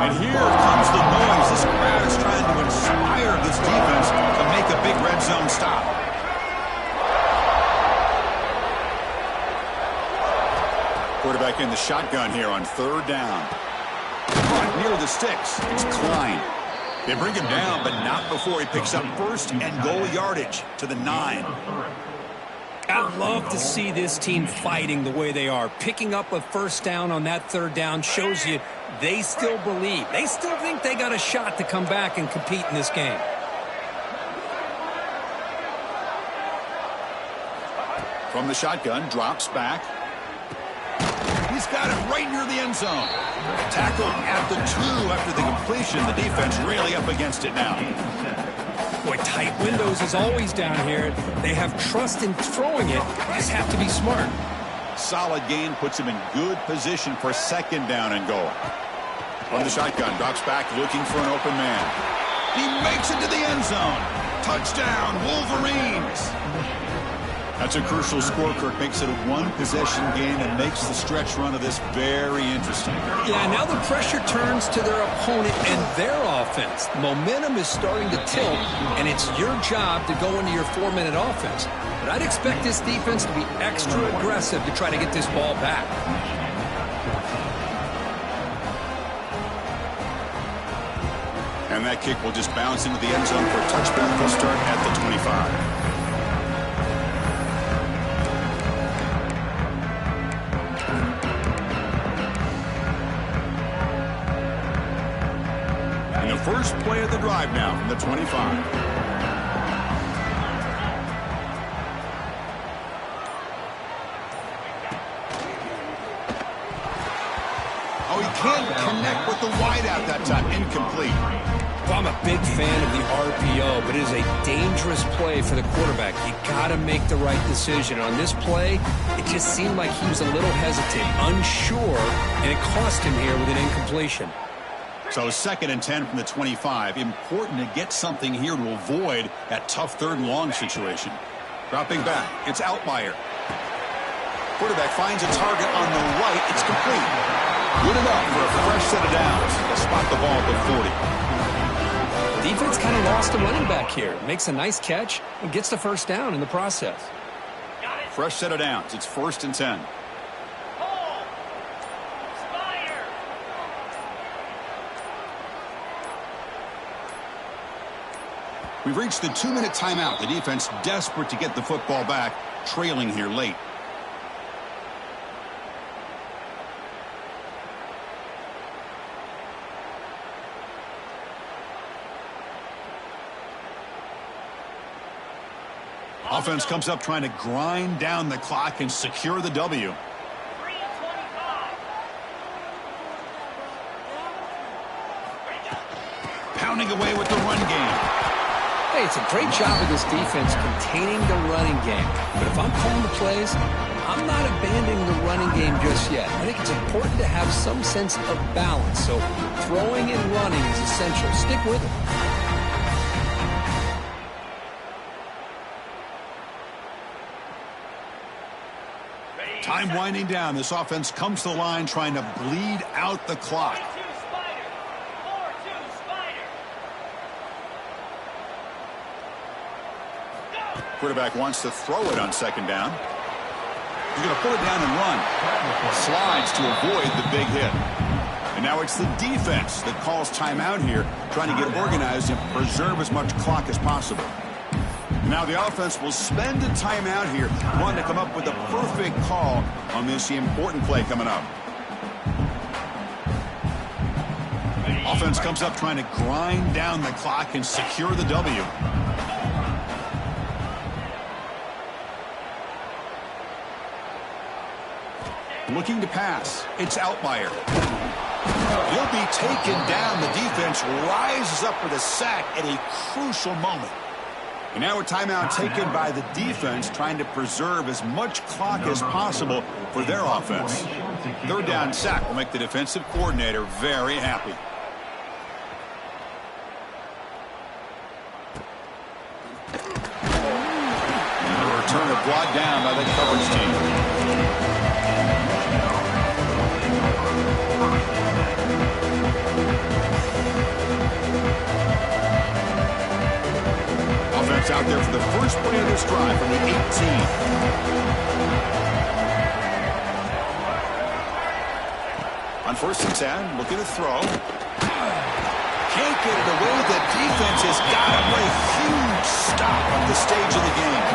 And here comes the noise. This crowd is trying to inspire this defense to make a big red zone stop. Quarterback in the shotgun here on 3rd down. Caught near the sticks. It's Klein. They bring him down, but not before he picks up 1st and goal yardage to the 9. I love to see this team fighting the way they are. Picking up a 1st down on that 3rd down shows you they still believe. They still think they got a shot to come back and compete in this game. From the shotgun, drops back. He's got it right near the end zone. Tackled at the 2 after the completion. The defense really up against it now. Boy, tight windows is always down here. They have trust in throwing it. Just have to be smart. Solid gain puts him in good position for 2nd down and goal. From the shotgun, drops back looking for an open man. He makes it to the end zone. Touchdown, Wolverines. That's a crucial score. Kirk makes it a 1-possession game and makes the stretch run of this very interesting. Yeah, now the pressure turns to their opponent and their offense. Momentum is starting to tilt, and it's your job to go into your 4-minute offense. But I'd expect this defense to be extra aggressive to try to get this ball back. And that kick will just bounce into the end zone for a touchback. They'll start at the 25. First play of the drive now from the 25. Oh, he can't connect with the wideout that time. Incomplete. Well, I'm a big fan of the RPO, but it is a dangerous play for the quarterback. You got to make the right decision. On this play, it just seemed like he was a little hesitant, unsure, and it cost him here with an incompletion. So 2nd and 10 from the 25. Important to get something here to avoid that tough 3rd and long situation. Dropping back. It's Outlier. Quarterback finds a target on the right. It's complete. Good enough for a fresh set of downs. They'll spot the ball at the 40. Defense kind of lost a running back here. Makes a nice catch and gets the first down in the process. Fresh set of downs. It's 1st and 10. We've reached the 2-minute timeout. The defense desperate to get the football back, trailing here late. Offense comes up trying to grind down the clock and secure the W. 3:25. Pounding away with the run game. Hey, it's a great job of this defense containing the running game. But if I'm calling the plays, I'm not abandoning the running game just yet. I think it's important to have some sense of balance. So throwing and running is essential. Stick with it. Time winding down. This offense comes to the line trying to bleed out the clock. 3-2 Spider. 4-2 Spider. Go. Quarterback wants to throw it on second down. He's going to pull it down and run. Slides to avoid the big hit. And now it's the defense that calls timeout here, trying to get organized and preserve as much clock as possible. Now the offense will spend a timeout here, wanting to come up with a perfect call on this important play coming up. Offense comes up trying to grind down the clock and secure the W. Looking to pass. It's Outlier. He'll be taken down. The defense rises up with a sack at a crucial moment. And now a timeout taken by the defense, trying to preserve as much clock as possible for their offense. Third down sack will make the defensive coordinator very happy. And a return of brought down by the coverage team. Offense out there for the first play of this drive from the 18. On 1st and 10, looking to throw. Can't get it away. The defense has got him with a huge stop at the stage of the game.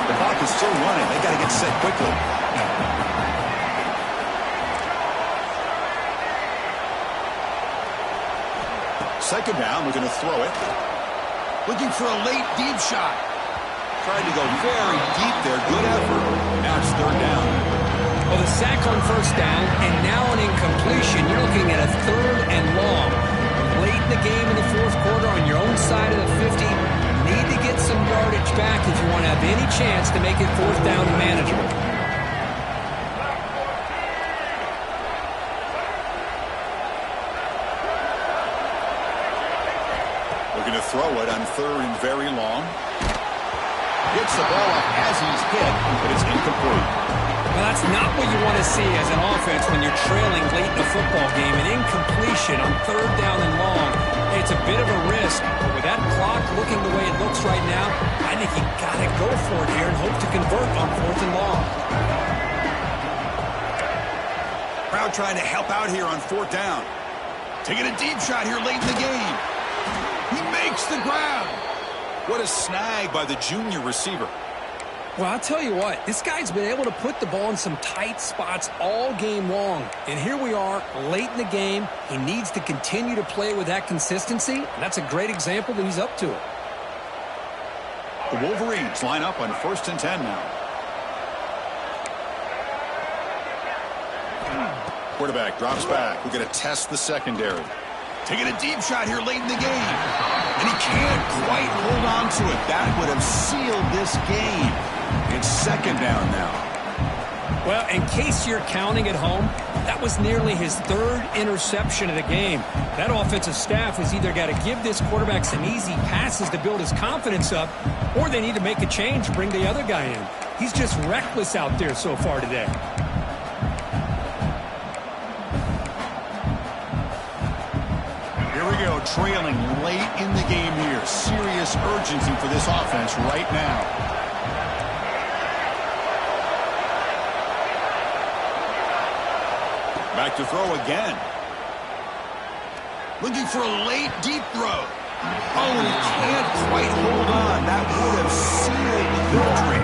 The clock is still running. They got to get set quickly. Second down, we're going to throw it. Looking for a late deep shot. Trying to go very deep there. Good effort. Now it's third down. Well, the sack on 1st down and now an incompletion. You're looking at a 3rd and long. Late in the game in the 4th quarter on your own side of the 50. Need to get some yardage back if you want to have any chance to make it 4th down and manageable. Looking to throw it on 3rd and very long. Gets the ball up as he's hit, but it's incomplete. Well, that's not what you want to see as an offense when you're trailing late in the football game. An incompletion on 3rd down and long. It's a bit of a risk, but with that clock looking the way it looks right now, I think you got to go for it here and hope to convert on 4th and long. Crowd trying to help out here on 4th down. Taking a deep shot here late in the game. He makes the grab. What a snag by the junior receiver. Well, I'll tell you what, this guy's been able to put the ball in some tight spots all game long. And here we are, late in the game. He needs to continue to play with that consistency. And that's a great example that he's up to it. The Wolverines line up on 1st and 10 now. Quarterback drops back. We're going to test the secondary. Taking a deep shot here late in the game. And he can't quite hold on to it. That would have sealed this game. It's 2nd down now. Well, in case you're counting at home, that was nearly his 3rd interception of the game. That offensive staff has either got to give this quarterback some easy passes to build his confidence up, or they need to make a change to bring the other guy in. He's just reckless out there so far today. Trailing late in the game here. Serious urgency for this offense right now. Back to throw again. Looking for a late deep throw. Oh, he can't quite hold on. That would have sealed the victory.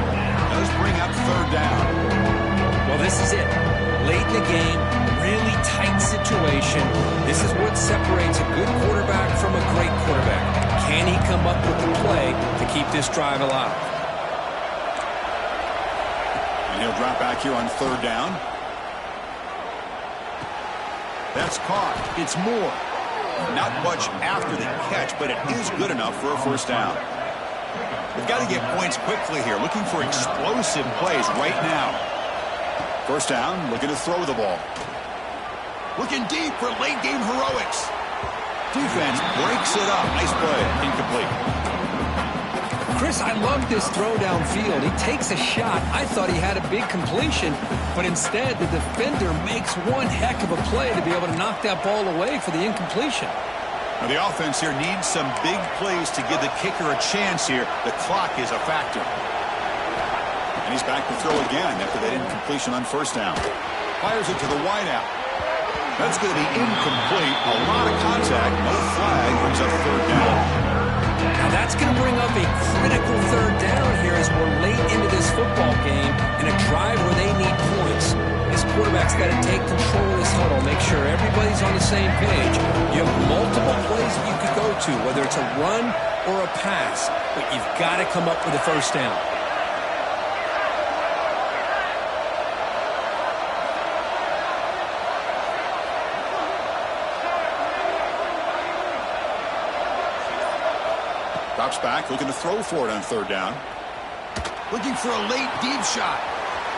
Does bring up 3rd down. Well, this is it. Late in the game, really tight situation. This is what separates a good quarterback from a great quarterback. Can he come up with the play to keep this drive alive? And he'll drop back here on third down. That's caught. It's Moore. Not much after the catch, but it is good enough for a first down. They've got to get points quickly here, looking for explosive plays right now. First down, looking to throw the ball. Looking deep for late game heroics. Defense breaks it up. Nice play. Incomplete. Chris, I love this throw downfield. He takes a shot. I thought he had a big completion, but instead the defender makes one heck of a play to be able to knock that ball away for the incompletion. Now the offense here needs some big plays to give the kicker a chance here. The clock is a factor. And he's back to throw again after that incompletion on first down. Fires it to the wideout. That's going to be incomplete. A lot of contact. No flag. Brings up third down. Now that's going to bring up a critical third down here as we're late into this football game in a drive where they need points. This quarterback's got to take control of this huddle, make sure everybody's on the same page. You have multiple plays that you could go to, whether it's a run or a pass, but you've got to come up with a first down. Drops back, looking to throw for it on third down. Looking for a late deep shot.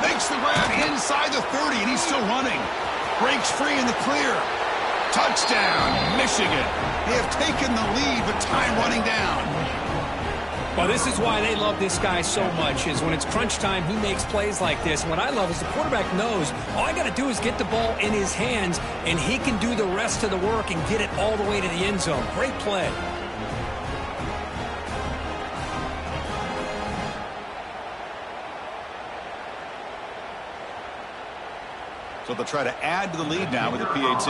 Makes the grab inside the 30, and he's still running. Breaks free in the clear. Touchdown, Michigan. They have taken the lead, but time running down. Well, this is why they love this guy so much, is when it's crunch time, he makes plays like this. And what I love is the quarterback knows all I got to do is get the ball in his hands, and he can do the rest of the work and get it all the way to the end zone. Great play. So they'll try to add to the lead now with a PAT.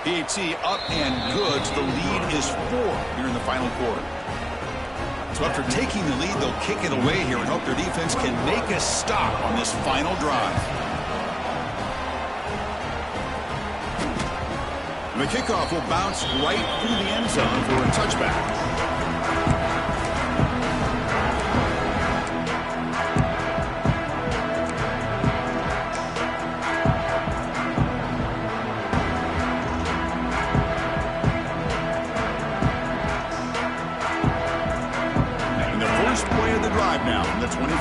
PAT up and good. So the lead is 4 here in the final quarter. So after taking the lead, they'll kick it away here and hope their defense can make a stop on this final drive. And the kickoff will bounce right through the end zone for a touchback. Now from the 25.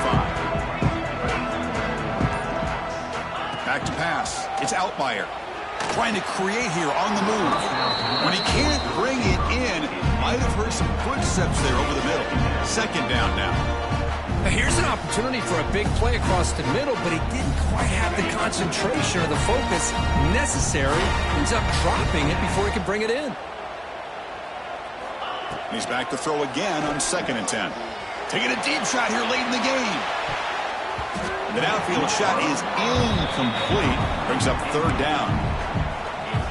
Back to pass. It's Altmaier. Trying to create here on the move. When he can't bring it in, might have heard some footsteps there over the middle. Second down now. Now here's an opportunity for a big play across the middle, but he didn't quite have the concentration or the focus necessary. Ends up dropping it before he could bring it in. He's back to throw again on 2nd and 10. Taking a deep shot here late in the game. The downfield shot is incomplete. Brings up third down.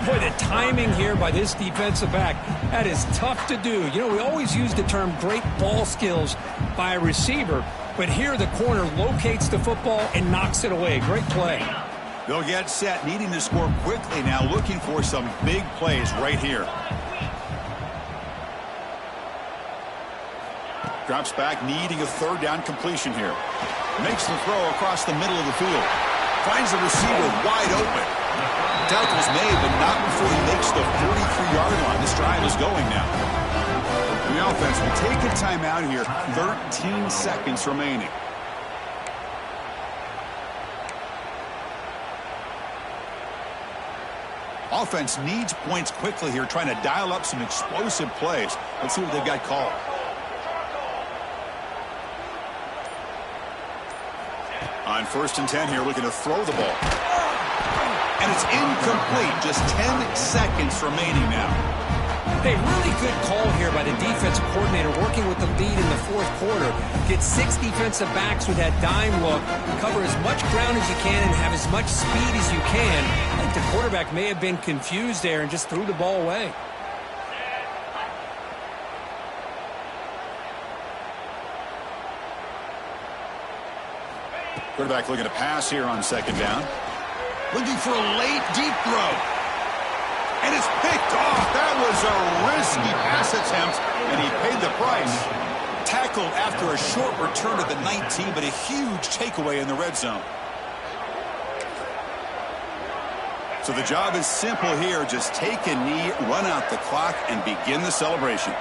Boy, the timing here by this defensive back, that is tough to do. You know, we always use the term great ball skills by a receiver, but here the corner locates the football and knocks it away. Great play. They'll get set, needing to score quickly now, looking for some big plays right here. Drops back, needing a third down completion here. Makes the throw across the middle of the field. Finds the receiver wide open. Tackles made, but not before he makes the 43-yard line. This drive is going now. And the offense will take a timeout here. 13 seconds remaining. Offense needs points quickly here, trying to dial up some explosive plays. Let's see what they've got called. On 1st and 10 here, looking to throw the ball. And it's incomplete. Just 10 seconds remaining now. Hey, really good call here by the defensive coordinator working with the lead in the 4th quarter. Get 6 defensive backs with that dime look. Cover as much ground as you can and have as much speed as you can. I think the quarterback may have been confused there and just threw the ball away. Quarterback looking to pass here on 2nd down. Looking for a late deep throw. And it's picked off. That was a risky pass attempt, and he paid the price. Tackled after a short return to the 19, but a huge takeaway in the red zone. So the job is simple here. Just take a knee, run out the clock, and begin the celebration.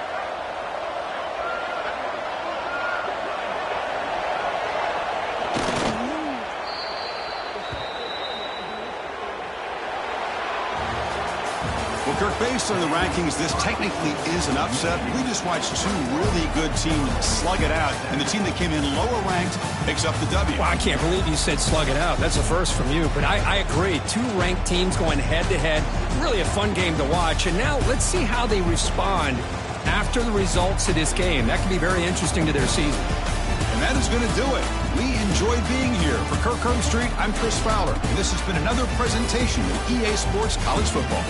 Well, Kirk, based on the rankings, this technically is an upset. We just watched two really good teams slug it out, and the team that came in lower ranked picks up the W. Well, I can't believe you said slug it out. That's a first from you, but I agree. Two ranked teams going head-to-head. Really a fun game to watch, and now let's see how they respond after the results of this game. That could be very interesting to their season. And that is going to do it. We enjoyed being here. For Kirk Herbstreit, I'm Chris Fowler, and this has been another presentation of EA Sports College Football.